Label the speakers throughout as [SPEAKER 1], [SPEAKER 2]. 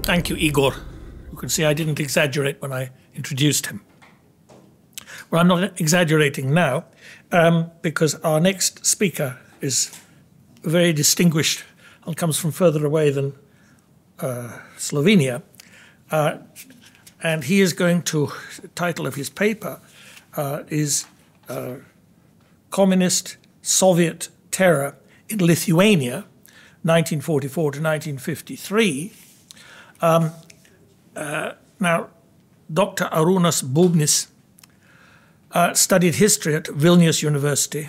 [SPEAKER 1] Thank you, Igor. You can see I didn't exaggerate when I introduced him. Well, I'm not exaggerating now because our next speaker is very distinguished and comes from further away than Slovenia. And he is going to, the title of his paper is Communist Soviet Terror in Lithuania, 1944 to 1953. Now, Dr. Arunas Bubnys studied history at Vilnius University,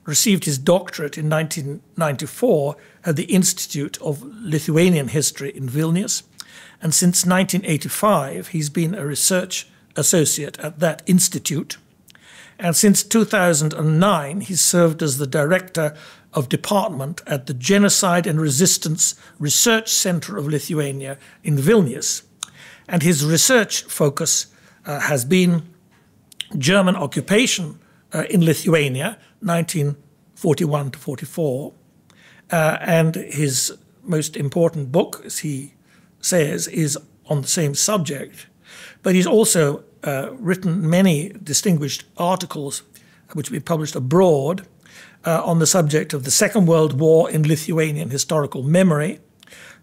[SPEAKER 1] received his doctorate in 1994 at the Institute of Lithuanian History in Vilnius, and since 1985 he's been a research associate at that institute. And since 2009 he's served as the director of department at the Genocide and Resistance Research Center of Lithuania in Vilnius. And his research focus has been German occupation in Lithuania, 1941 to 44. And his most important book, as he says, is on the same subject. But he's also written many distinguished articles which have been published abroad on the subject of the Second World War in Lithuanian historical memory,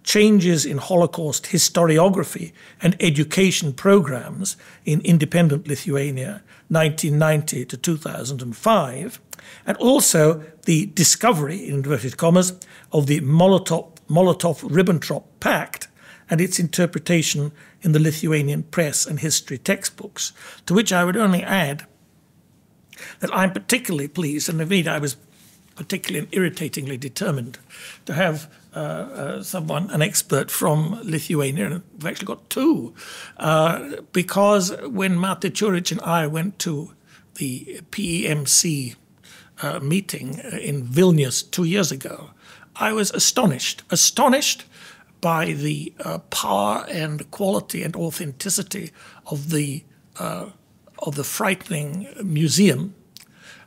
[SPEAKER 1] changes in Holocaust historiography and education programs in independent Lithuania, 1990 to 2005, and also the discovery, in inverted commas, of the Molotov-Ribbentrop Pact and its interpretation in the Lithuanian press and history textbooks, to which I would only add that I'm particularly pleased, and indeed I was particularly and irritatingly determined to have someone, an expert from Lithuania, and we've actually got two, because when Mate Čurić and I went to the PEMC meeting in Vilnius 2 years ago, I was astonished by the power and quality and authenticity of the frightening museum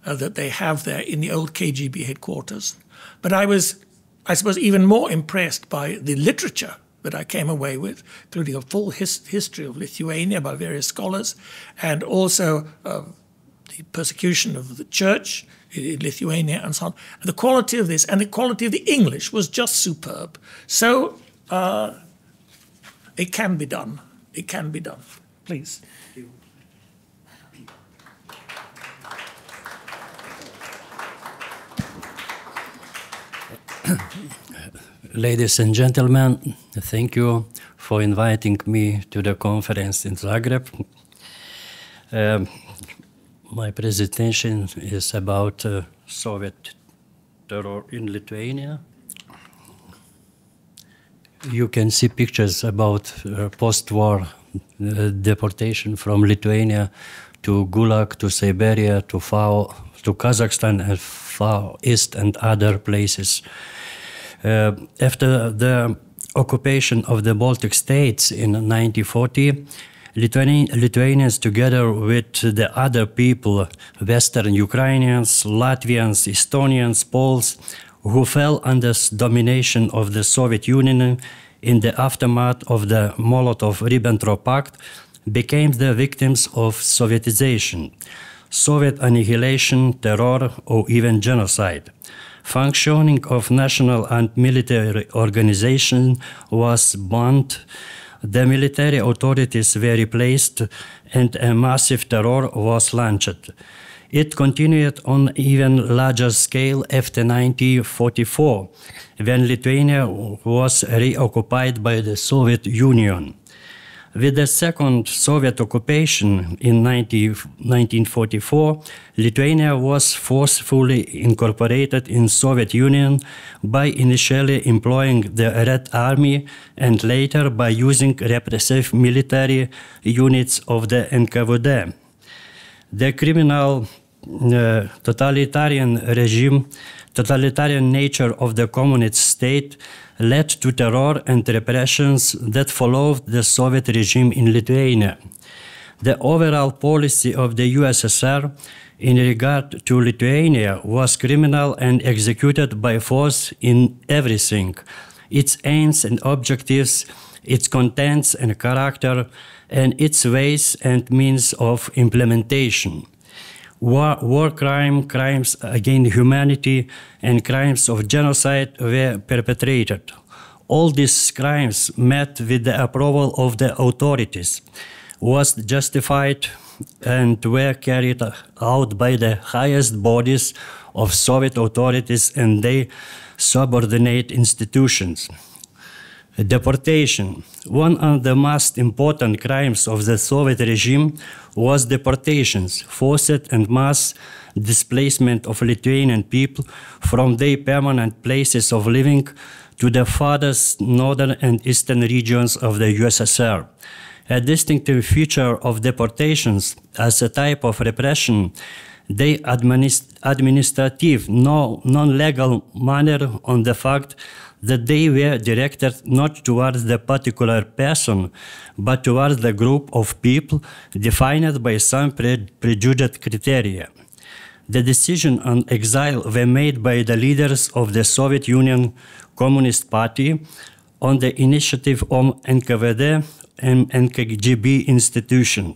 [SPEAKER 1] that they have there in the old KGB headquarters. But I was, I suppose, even more impressed by the literature that I came away with, including a full history of Lithuania by various scholars, and also the persecution of the church in Lithuania and so on. And the quality of this and the quality of the English was just superb. So it can be done. It can be done. Please.
[SPEAKER 2] Ladies and gentlemen, thank you for inviting me to the conference in Zagreb. My presentation is about Soviet terror in Lithuania. You can see pictures about post-war deportation from Lithuania to Gulag, to Siberia, to FAO, to Kazakhstan and Far East and other places. After the occupation of the Baltic states in 1940, Lithuanians, together with the other people, Western Ukrainians, Latvians, Estonians, Poles, who fell under domination of the Soviet Union in the aftermath of the Molotov-Ribbentrop Pact, became the victims of Sovietization, Soviet annihilation, terror, or even genocide. Functioning of national and military organization was banned, the military authorities were replaced, and a massive terror was launched. It continued on even larger scale after 1944, when Lithuania was reoccupied by the Soviet Union. With the second Soviet occupation in 1944, Lithuania was forcefully incorporated in Soviet Union by initially employing the Red Army and later by using repressive military units of the NKVD. The criminal totalitarian nature of the communist state led to terror and repressions that followed the Soviet regime in Lithuania. The overall policy of the USSR in regard to Lithuania was criminal and executed by force in everything: its aims and objectives, its contents and character, and its ways and means of implementation. War crime, crimes against humanity, and crimes of genocide were perpetrated. All these crimes met with the approval of the authorities, was justified, and were carried out by the highest bodies of Soviet authorities and their subordinate institutions. Deportation. One of the most important crimes of the Soviet regime was deportations, forced and mass displacement of Lithuanian people from their permanent places of living to the farthest northern and eastern regions of the USSR. A distinctive feature of deportations as a type of repression, they administrative, non-legal manner on the fact that they were directed not towards the particular person, but towards the group of people defined by some prejudiced criteria. The decision on exile were made by the leaders of the Soviet Union Communist Party on the initiative of NKVD and KGB institution.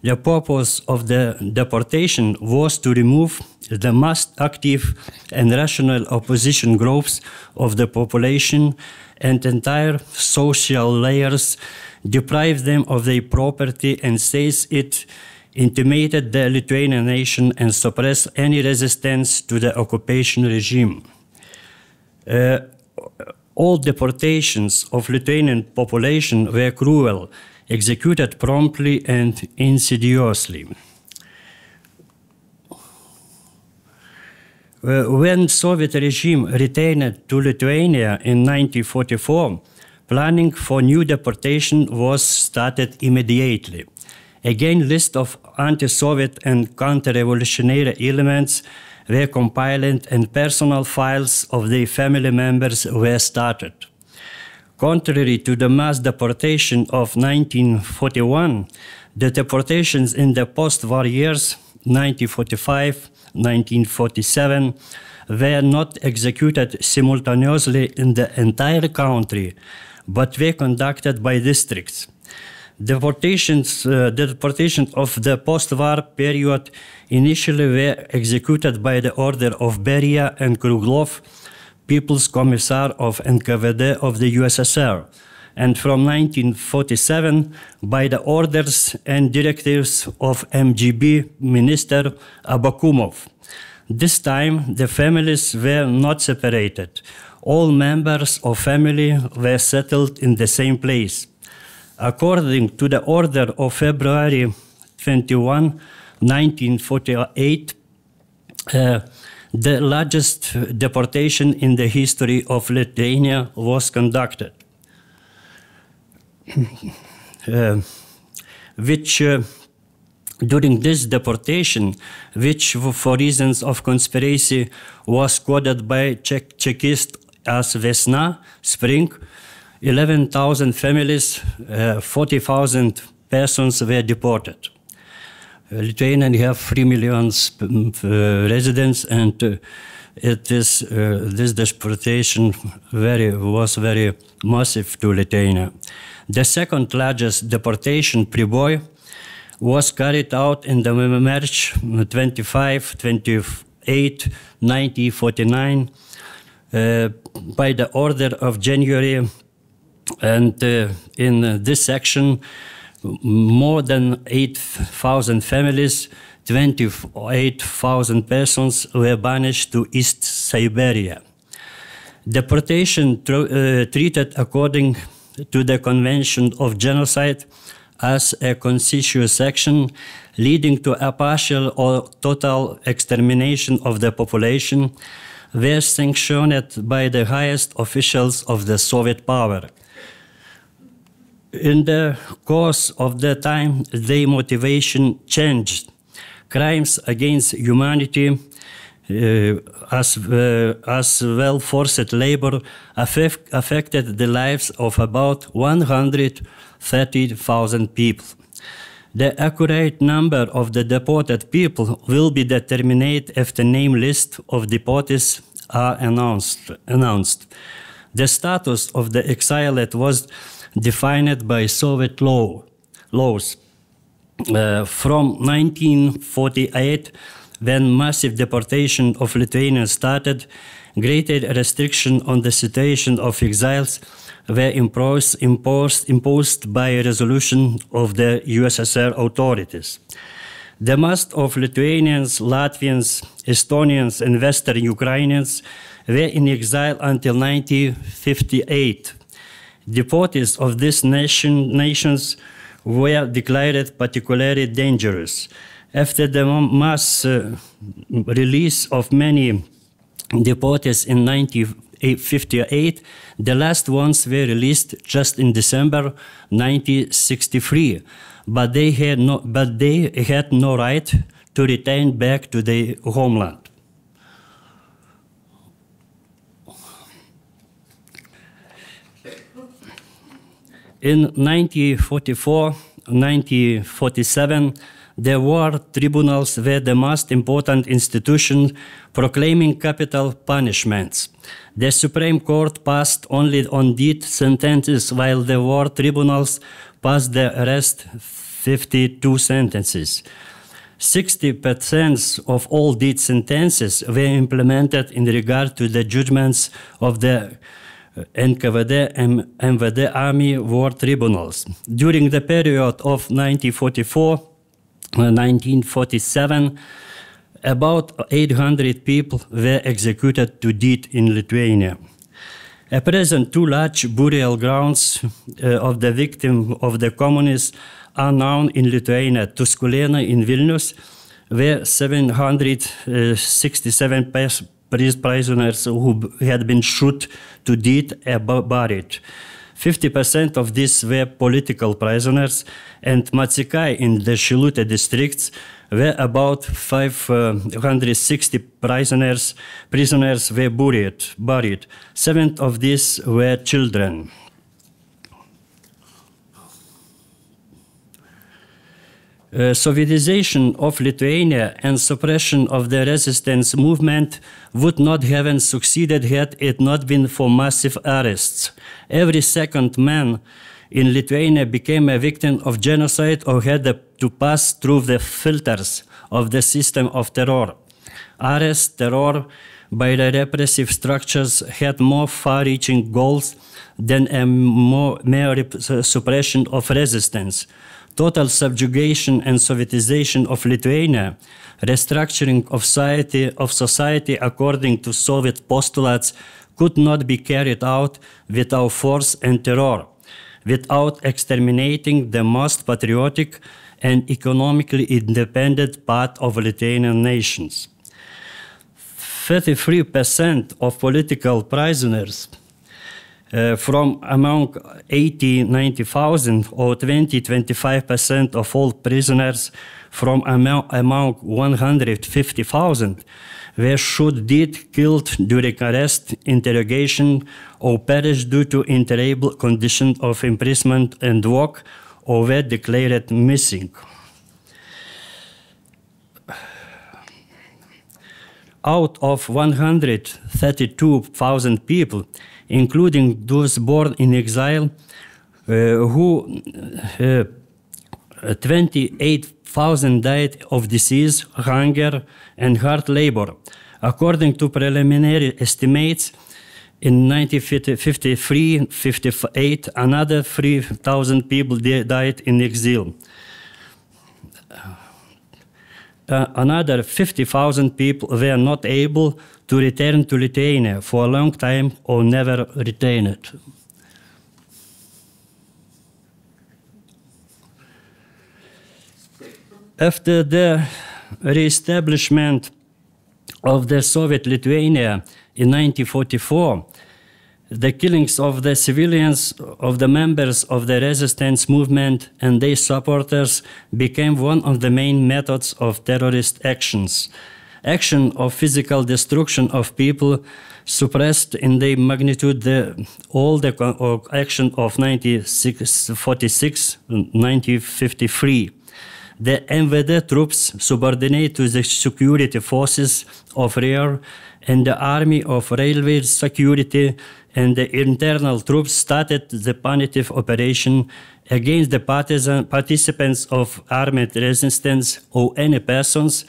[SPEAKER 2] The purpose of the deportation was to remove the most active and rational opposition groups of the population and entire social layers, deprive them of their property, and says it intimated the Lithuanian nation and suppress any resistance to the occupation regime. All deportations of Lithuanian population were cruel, executed promptly and insidiously. When Soviet regime returned to Lithuania in 1944, planning for new deportation was started immediately. Again, list of anti-Soviet and counter-revolutionary elements were compiled and personal files of their family members were started. Contrary to the mass deportation of 1941, the deportations in the post-war years, 1945, 1947, were not executed simultaneously in the entire country, but were conducted by districts. Deportations of the post-war period initially were executed by the order of Beria and Kruglov, People's Commissar of NKVD of the USSR, and from 1947 by the orders and directives of MGB Minister Abakumov. This time the families were not separated. All members of family were settled in the same place. According to the order of February 21, 1948, the largest deportation in the history of Lithuania was conducted, during this deportation, which for reasons of conspiracy was coded by Chekists as Vesna, spring, 11,000 families, 40,000 persons were deported. Lithuania have 3 million residents, and this deportation was very massive to Lithuania. The second largest deportation, Priboj, was carried out in the March 25, 28, 1949 by the order of January, and in this section more than 8,000 families, 28,000 persons were banished to East Siberia. Deportation treated according to the Convention of Genocide as a conspicuous action leading to a partial or total extermination of the population were sanctioned by the highest officials of the Soviet power. In the course of the time, their motivation changed. Crimes against humanity, as well forced labor, affected the lives of about 130,000 people. The accurate number of the deported people will be determined if the name list of deportees are announced. The status of the exiled was defined by Soviet laws. From 1948, when massive deportation of Lithuanians started, greater restriction on the situation of exiles were imposed by a resolution of the USSR authorities. The mass of Lithuanians, Latvians, Estonians, and Western Ukrainians were in exile until 1958. Deportees of these nations were declared particularly dangerous. After the mass release of many deportees in 1958, the last ones were released just in December 1963, but they had no right to return back to their homeland. In 1944-1947, the war tribunals were the most important institution proclaiming capital punishments. The Supreme Court passed only on death sentences, while the war tribunals passed the rest 52 sentences. 60% of all death sentences were implemented in regard to the judgments of the NKVD and MVD Army war tribunals. During the period of 1944-1947, about 800 people were executed to death in Lithuania. At present, two large burial grounds of the victims of the communists are known in Lithuania: Tuskulėnai in Vilnius, where 767 prisoners who had been shot to death are buried. 50% of these were political prisoners, and Matsikai in the Šilutė districts, where about 560 prisoners were buried. 7 of these were children. Sovietization of Lithuania and suppression of the resistance movement would not have succeeded had it not been for massive arrests. Every second man in Lithuania became a victim of genocide or had to pass through the filters of the system of terror. Arrest, terror by the repressive structures had more far-reaching goals than a mere suppression of resistance. Total subjugation and Sovietization of Lithuania, restructuring of society according to Soviet postulates, could not be carried out without force and terror, without exterminating the most patriotic and economically independent part of Lithuanian nations. 33% of political prisoners from among 80-90,000 or 20-25% of all prisoners from among 150,000 were shot dead, killed during arrest, interrogation, or perished due to intolerable conditions of imprisonment and work, or were declared missing. Out of 132,000 people, including those born in exile, 28,000 died of disease, hunger, and hard labor. According to preliminary estimates, in 1953-58, another 3,000 people died in exile. Another 50,000 people were not able to return to Lithuania for a long time or never returned. After the re-establishment of the Soviet Lithuania in 1944, the killings of the civilians, of the members of the resistance movement and their supporters became one of the main methods of terrorist actions. Action of physical destruction of people suppressed in their magnitude all the action of 1946-1953. The MVD troops subordinate to the security forces of rear and the Army of Railway Security and the internal troops started the punitive operation against the participants of armed resistance or any persons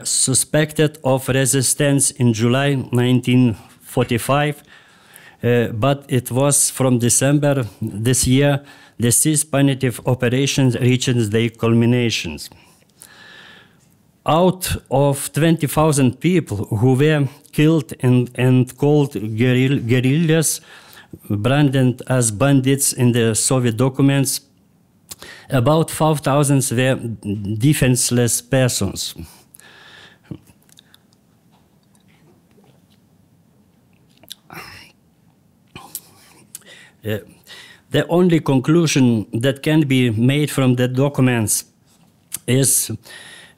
[SPEAKER 2] suspected of resistance in July 1945, but it was from December this year these punitive operations reached their culminations. Out of 20,000 people who were killed and called guerrillas, branded as bandits in the Soviet documents, about 5,000 were defenseless persons. The only conclusion that can be made from the documents is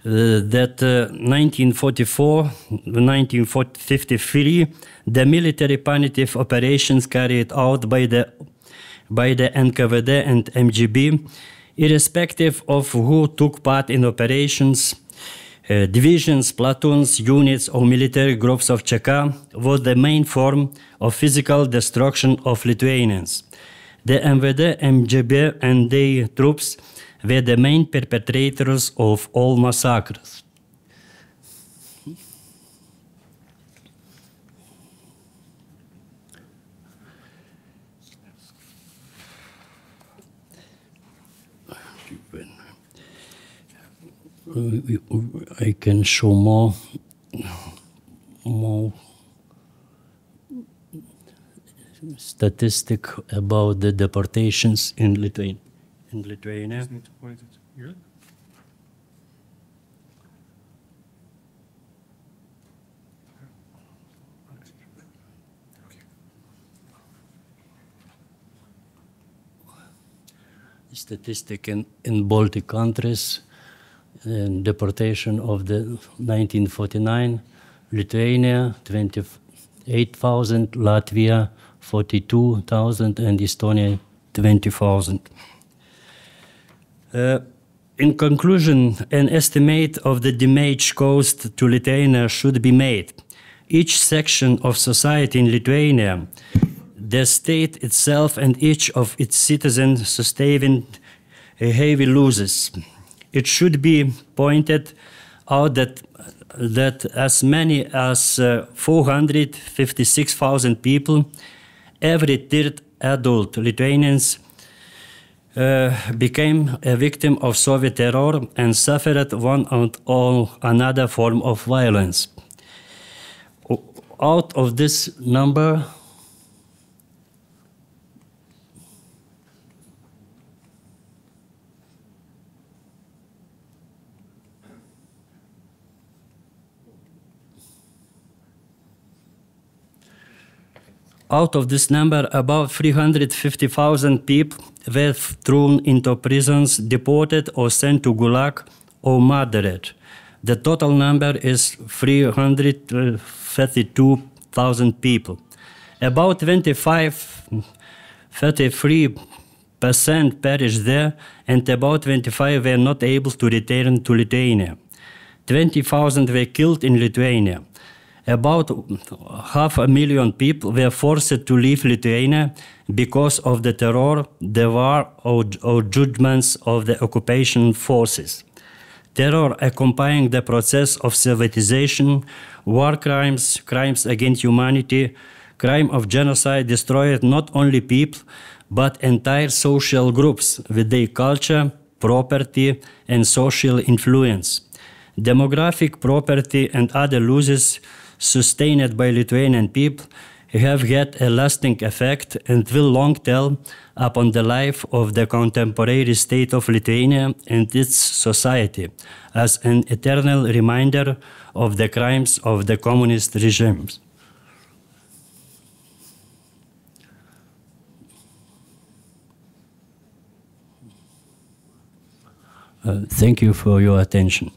[SPEAKER 2] that 1944-1953, the military punitive operations carried out by the NKVD and MGB, irrespective of who took part in operations, divisions, platoons, units, or military groups of Cheka, was the main form of physical destruction of Lithuanians. The MVD, MGB, and their troops were the main perpetrators of all massacres. I can show more statistic about the deportations in Lithuania.
[SPEAKER 3] Just need to point it here.
[SPEAKER 2] Statistic in Baltic countries, deportation of the 1949, Lithuania 28,000, Latvia 42,000, and Estonia 20,000. In conclusion, an estimate of the damage caused to Lithuania should be made. Each section of society in Lithuania, the state itself, and each of its citizens sustained heavy losses. It should be pointed out that as many as 456,000 people, every third adult Lithuanians, became a victim of Soviet terror and suffered one or another form of violence. Out of this number, about 350,000 people were thrown into prisons, deported, or sent to Gulag or murdered. The total number is 332,000 people. About 33% perished there, and about 25% were not able to return to Lithuania. 20,000 were killed in Lithuania. About 500,000 people were forced to leave Lithuania because of the terror, the war, or judgments of the occupation forces. Terror accompanying the process of Sovietization, war crimes, crimes against humanity, crime of genocide destroyed not only people, but entire social groups with their culture, property, and social influence. Demographic, property, and other losses sustained by Lithuanian people have had a lasting effect and will long tell upon the life of the contemporary state of Lithuania and its society as an eternal reminder of the crimes of the communist regimes. Thank you for your attention.